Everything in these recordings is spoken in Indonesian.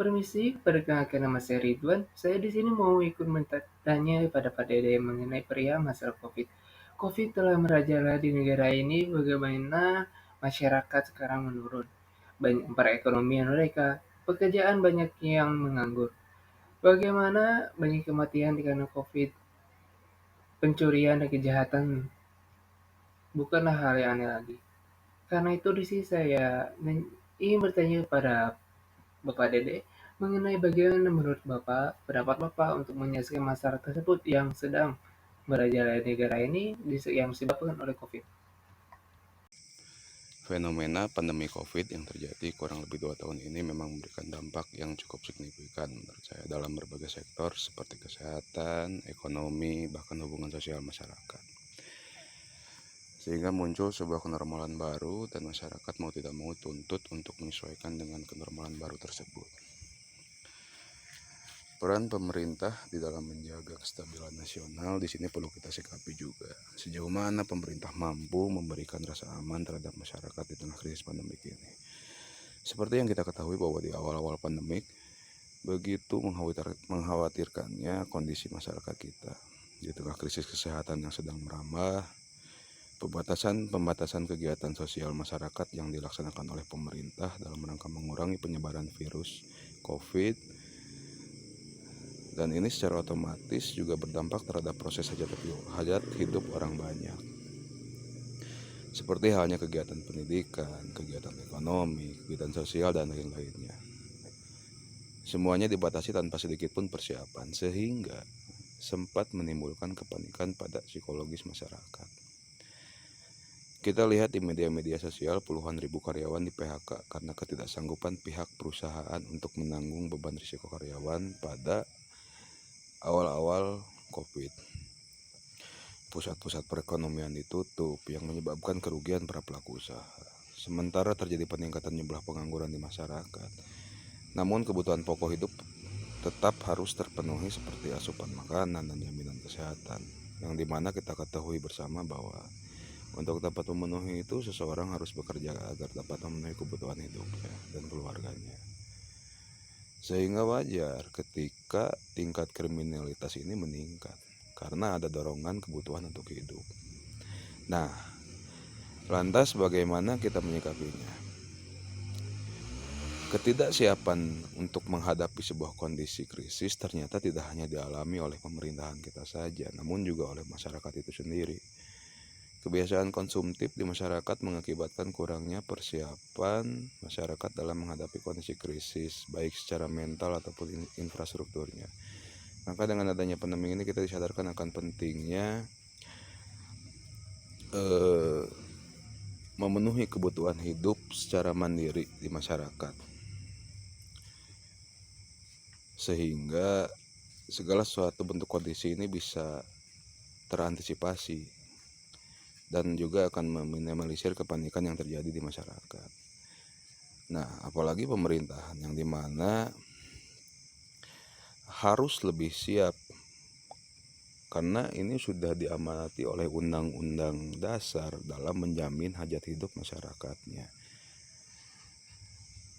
Permisi, perkenalkan nama saya Ridwan. Saya di sini mau ikut bertanya pada Pak Dede mengenai perihal masalah COVID. COVID telah merajalela di negara ini, bagaimana masyarakat sekarang menurun. Banyak perekonomian mereka, pekerjaan banyak yang menganggur. Bagaimana banyak kematian karena COVID, pencurian dan kejahatan bukanlah hal yang aneh lagi. Karena itu di sini saya ingin bertanya pada Bapak Dede, mengenai bagaimana menurut Bapak, pendapat Bapak untuk menyelesaikan masalah tersebut yang sedang merajalela negara ini yang disebabkan oleh COVID. Fenomena pandemi COVID yang terjadi kurang lebih 2 tahun ini memang memberikan dampak yang cukup signifikan menurut saya dalam berbagai sektor seperti kesehatan, ekonomi, bahkan hubungan sosial masyarakat. Sehingga muncul sebuah kenormalan baru dan masyarakat mau tidak mau tuntut untuk menyesuaikan dengan kenormalan baru tersebut. Peran pemerintah di dalam menjaga kestabilan nasional di sini perlu kita sikapi juga. Sejauh mana pemerintah mampu memberikan rasa aman terhadap masyarakat di tengah krisis pandemik ini. Seperti yang kita ketahui bahwa di awal-awal pandemik begitu mengkhawatirkannya kondisi masyarakat kita di tengah krisis kesehatan yang sedang merambah. Pembatasan kegiatan sosial masyarakat yang dilaksanakan oleh pemerintah dalam rangka mengurangi penyebaran virus COVID, dan ini secara otomatis juga berdampak terhadap proses hajat hidup orang banyak. Seperti halnya kegiatan pendidikan, kegiatan ekonomi, kegiatan sosial, dan lain-lainnya. Semuanya dibatasi tanpa sedikit pun persiapan, sehingga sempat menimbulkan kepanikan pada psikologis masyarakat. Kita lihat di media-media sosial puluhan ribu karyawan di PHK karena ketidaksanggupan pihak perusahaan untuk menanggung beban risiko karyawan pada awal-awal COVID. Pusat-pusat perekonomian ditutup yang menyebabkan kerugian para pelaku usaha. Sementara terjadi peningkatan jumlah pengangguran di masyarakat. Namun kebutuhan pokok hidup tetap harus terpenuhi seperti asupan makanan dan jaminan kesehatan. Yang dimana kita ketahui bersama bahwa untuk dapat memenuhi itu seseorang harus bekerja agar dapat memenuhi kebutuhan hidupnya dan keluarganya. Sehingga wajar ketika tingkat kriminalitas ini meningkat karena ada dorongan kebutuhan untuk hidup. Nah, lantas bagaimana kita menyikapinya? Ketidaksiapan untuk menghadapi sebuah kondisi krisis ternyata tidak hanya dialami oleh pemerintahan kita saja, namun juga oleh masyarakat itu sendiri. Kebiasaan konsumtif di masyarakat mengakibatkan kurangnya persiapan masyarakat dalam menghadapi kondisi krisis, baik secara mental ataupun infrastrukturnya. Maka dengan adanya pandemi ini kita disadarkan akan pentingnya memenuhi kebutuhan hidup secara mandiri di masyarakat. Sehingga segala suatu bentuk kondisi ini bisa terantisipasi dan juga akan meminimalisir kepanikan yang terjadi di masyarakat. Nah, apalagi pemerintahan yang dimana harus lebih siap karena ini sudah diamanati oleh Undang-Undang Dasar dalam menjamin hajat hidup masyarakatnya.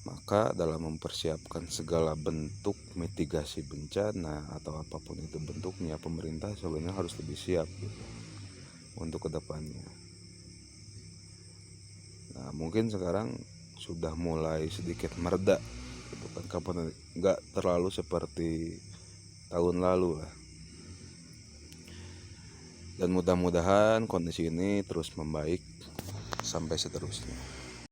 Maka dalam mempersiapkan segala bentuk mitigasi bencana atau apapun itu bentuknya, pemerintah sebenarnya harus lebih siap gitu untuk kedepannya. Nah, mungkin sekarang sudah mulai sedikit mereda gitu kan, kapan nggak terlalu seperti tahun lalu lah. Dan mudah-mudahan kondisi ini terus membaik sampai seterusnya.